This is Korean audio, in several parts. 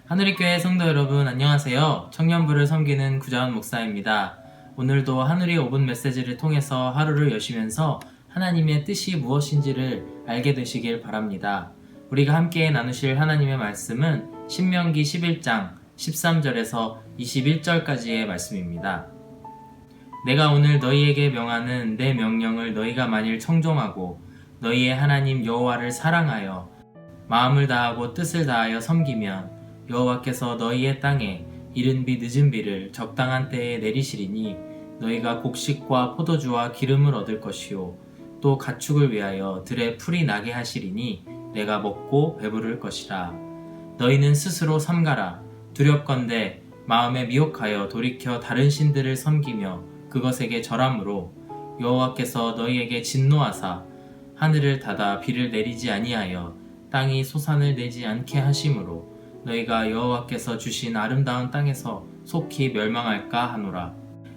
하누리교회 성도 여러분 안녕하세요. 청년부를 섬기는 구자원 목사입니다. 오늘도 하누리 5분 메시지를 통해서 하루를 여시면서 하나님의 뜻이 무엇인지를 알게 되시길 바랍니다. 우리가 함께 나누실 하나님의 말씀은 신명기 11장 13절에서 21절까지의 말씀입니다. 내가 오늘 너희에게 명하는 내 명령을 너희가 만일 청종하고 너희의 하나님 여호와를 사랑하여 마음을 다하고 뜻을 다하여 섬기면 여호와께서 너희의 땅에 이른 비 늦은 비를 적당한 때에 내리시리니 너희가 곡식과 포도주와 기름을 얻을 것이요 또 가축을 위하여 들에 풀이 나게 하시리니 내가 먹고 배부를 것이라. 너희는 스스로 삼가라. 두렵건대 마음에 미혹하여 돌이켜 다른 신들을 섬기며 그것에게 절함으로 여호와께서 너희에게 진노하사 하늘을 닫아 비를 내리지 아니하여 땅이 소산을 내지 않게 하심으로 너희가 여호와께서 주신 아름다운 땅에서 속히 멸망할까 하노라.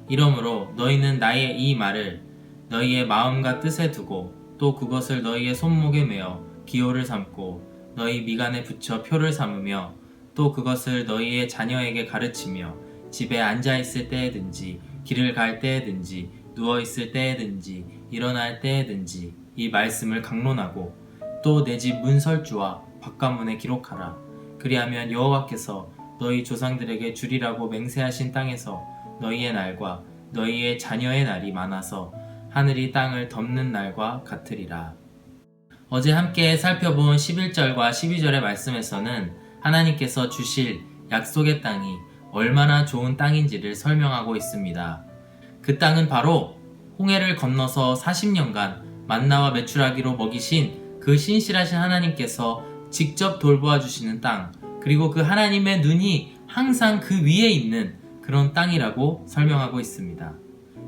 이러므로 너희는 나의 이 말을 너희의 마음과 뜻에 두고 또 그것을 너희의 손목에 매어 기호를 삼고 너희 미간에 붙여 표를 삼으며 또 그것을 너희의 자녀에게 가르치며 집에 앉아있을 때에든지 길을 갈 때에든지 누워있을 때에든지 일어날 때에든지 이 말씀을 강론하고 또 내 집 문설주와 바깥문에 기록하라. 그리하면 여호와께서 너희 조상들에게 주리라고 맹세하신 땅에서 너희의 날과 너희의 자녀의 날이 많아서 하늘이 땅을 덮는 날과 같으리라. 어제 함께 살펴본 11절과 12절의 말씀에서는 하나님께서 주실 약속의 땅이 얼마나 좋은 땅인지를 설명하고 있습니다. 그 땅은 바로 홍해를 건너서 40년간 만나와 메추라기로 먹이신 그 신실하신 하나님께서 직접 돌보아 주시는 땅, 그리고 그 하나님의 눈이 항상 그 위에 있는 그런 땅이라고 설명하고 있습니다.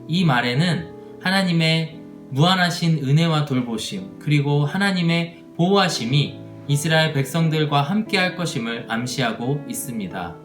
이 말에는 하나님의 무한하신 은혜와 돌보심, 그리고 하나님의 보호하심이 이스라엘 백성들과 함께 할 것임을 암시하고 있습니다.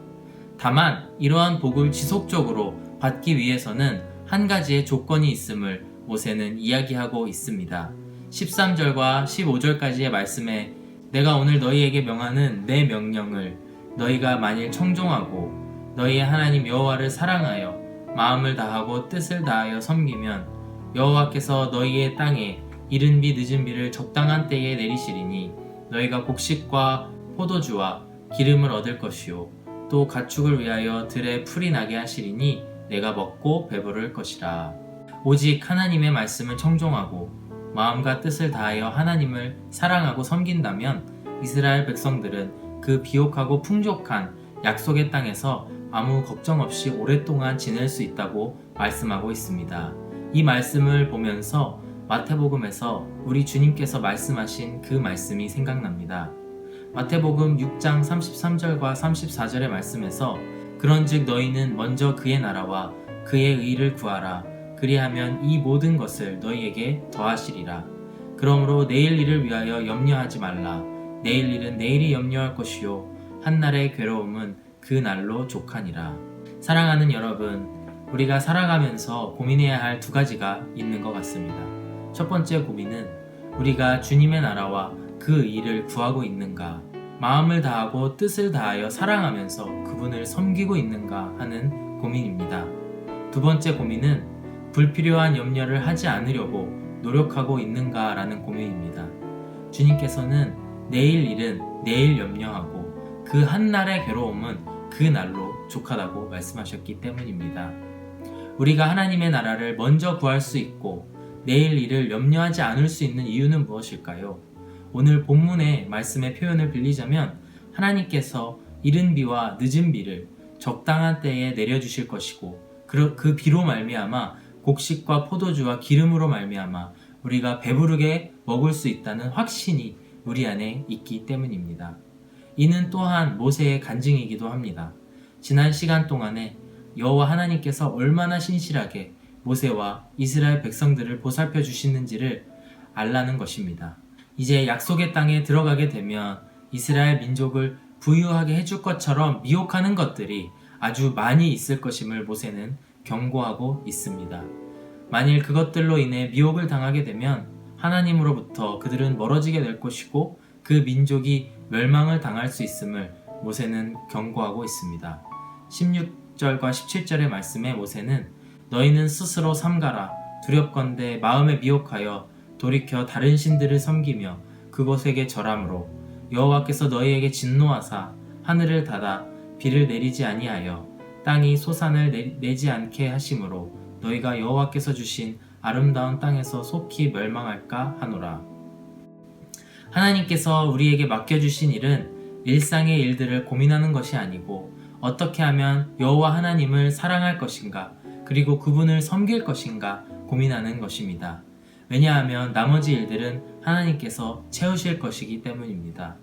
다만 이러한 복을 지속적으로 받기 위해서는 한 가지의 조건이 있음을 모세는 이야기하고 있습니다. 13절과 15절까지의 말씀에 내가 오늘 너희에게 명하는 내 명령을 너희가 만일 청종하고 너희의 하나님 여호와를 사랑하여 마음을 다하고 뜻을 다하여 섬기면 여호와께서 너희의 땅에 이른 비 늦은 비를 적당한 때에 내리시리니 너희가 곡식과 포도주와 기름을 얻을 것이요 또 가축을 위하여 들에 풀이 나게 하시리니 내가 먹고 배부를 것이라. 오직 하나님의 말씀을 청종하고 마음과 뜻을 다하여 하나님을 사랑하고 섬긴다면 이스라엘 백성들은 그 비옥하고 풍족한 약속의 땅에서 아무 걱정 없이 오랫동안 지낼 수 있다고 말씀하고 있습니다. 이 말씀을 보면서 마태복음에서 우리 주님께서 말씀하신 그 말씀이 생각납니다. 마태복음 6장 33절과 34절의 말씀에서 그런즉 너희는 먼저 그의 나라와 그의 의를 구하라. 그리하면 이 모든 것을 너희에게 더하시리라. 그러므로 내일 일을 위하여 염려하지 말라. 내일 일은 내일이 염려할 것이요 한날의 괴로움은 그 날로 족하니라. 사랑하는 여러분, 우리가 살아가면서 고민해야 할 두 가지가 있는 것 같습니다. 첫 번째 고민은 우리가 주님의 나라와 그 일을 구하고 있는가, 마음을 다하고 뜻을 다하여 사랑하면서 그분을 섬기고 있는가 하는 고민입니다. 두 번째 고민은 불필요한 염려를 하지 않으려고 노력하고 있는가라는 고민입니다. 주님께서는 내일 일은 내일 염려하고 그 한날의 괴로움은 그 날로 족하다고 말씀하셨기 때문입니다. 우리가 하나님의 나라를 먼저 구할 수 있고 내일 일을 염려하지 않을 수 있는 이유는 무엇일까요? 오늘 본문의 말씀의 표현을 빌리자면 하나님께서 이른 비와 늦은 비를 적당한 때에 내려주실 것이고 그 비로 말미암아 곡식과 포도주와 기름으로 말미암아 우리가 배부르게 먹을 수 있다는 확신이 우리 안에 있기 때문입니다. 이는 또한 모세의 간증이기도 합니다. 지난 시간 동안에 여호와 하나님께서 얼마나 신실하게 모세와 이스라엘 백성들을 보살펴 주시는지를 알라는 것입니다. 이제 약속의 땅에 들어가게 되면 이스라엘 민족을 부유하게 해줄 것처럼 미혹하는 것들이 아주 많이 있을 것임을 모세는 경고하고 있습니다. 만일 그것들로 인해 미혹을 당하게 되면 하나님으로부터 그들은 멀어지게 될 것이고 그 민족이 멸망을 당할 수 있음을 모세는 경고하고 있습니다. 16절과 17절의 말씀에 모세는 너희는 스스로 삼가라 두렵건대 마음에 미혹하여 돌이켜 다른 신들을 섬기며 그곳에게 절함으로 여호와께서 너희에게 진노하사 하늘을 닫아 비를 내리지 아니하여 땅이 소산을 내지 않게 하심으로 너희가 여호와께서 주신 아름다운 땅에서 속히 멸망할까 하노라. 하나님께서 우리에게 맡겨주신 일은 일상의 일들을 고민하는 것이 아니고 어떻게 하면 여호와 하나님을 사랑할 것인가 그리고 그분을 섬길 것인가 고민하는 것입니다. 왜냐하면 나머지 일들은 하나님께서 채우실 것이기 때문입니다.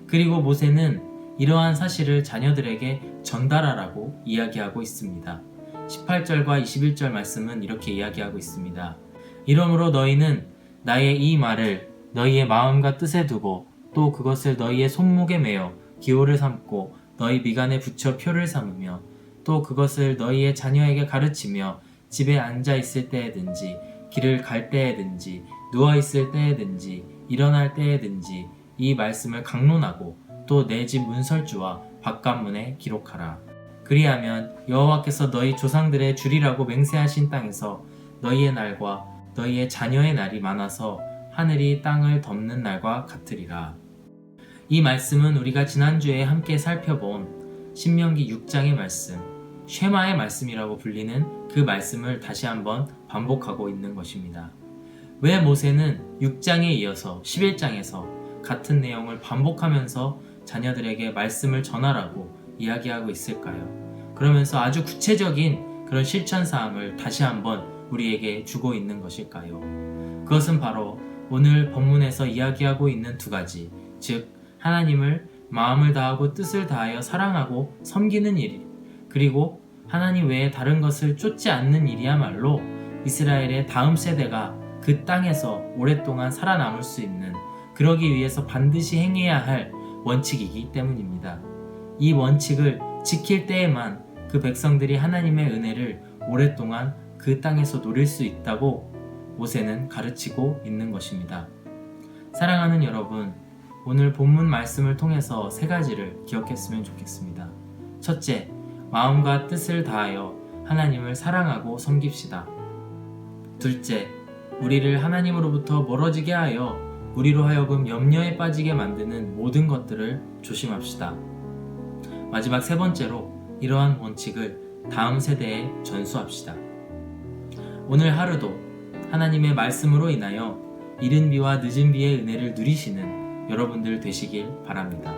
그리고 모세는 이러한 사실을 자녀들에게 전달하라고 이야기하고 있습니다. 18절과 21절 말씀은 이렇게 이야기하고 있습니다. 이러므로 너희는 나의 이 말을 너희의 마음과 뜻에 두고 또 그것을 너희의 손목에 매어 기호를 삼고 너희 미간에 붙여 표를 삼으며 또 그것을 너희의 자녀에게 가르치며 집에 앉아 있을 때에든지 길을 갈 때에든지 누워 있을 때에든지 일어날 때에든지 이 말씀을 강론하고 또 내 집 문설주와 바깥문에 기록하라. 그리하면 여호와께서 너희 조상들의 주리라고 맹세하신 땅에서 너희의 날과 너희의 자녀의 날이 많아서 하늘이 땅을 덮는 날과 같으리라. 이 말씀은 우리가 지난주에 함께 살펴본 신명기 6장의 말씀, 쉐마의 말씀이라고 불리는 그 말씀을 다시 한번 반복하고 있는 것입니다. 왜 모세는 6장에 이어서 11장에서 같은 내용을 반복하면서 자녀들에게 말씀을 전하라고 이야기하고 있을까요? 그러면서 아주 구체적인 그런 실천사항을 다시 한번 우리에게 주고 있는 것일까요? 그것은 바로 오늘 본문에서 이야기하고 있는 두 가지, 즉 하나님을 마음을 다하고 뜻을 다하여 사랑하고 섬기는 일, 그리고 하나님 외에 다른 것을 쫓지 않는 일이야말로 이스라엘의 다음 세대가 그 땅에서 오랫동안 살아남을 수 있는, 그러기 위해서 반드시 행해야 할 원칙이기 때문입니다. 이 원칙을 지킬 때에만 그 백성들이 하나님의 은혜를 오랫동안 그 땅에서 누릴 수 있다고 모세는 가르치고 있는 것입니다. 사랑하는 여러분, 오늘 본문 말씀을 통해서 세 가지를 기억했으면 좋겠습니다. 첫째, 마음과 뜻을 다하여 하나님을 사랑하고 섬깁시다. 둘째, 우리를 하나님으로부터 멀어지게 하여 우리로 하여금 염려에 빠지게 만드는 모든 것들을 조심합시다. 마지막 세 번째로 이러한 원칙을 다음 세대에 전수합시다. 오늘 하루도 하나님의 말씀으로 인하여 이른 비와 늦은 비의 은혜를 누리시는 여러분들 되시길 바랍니다.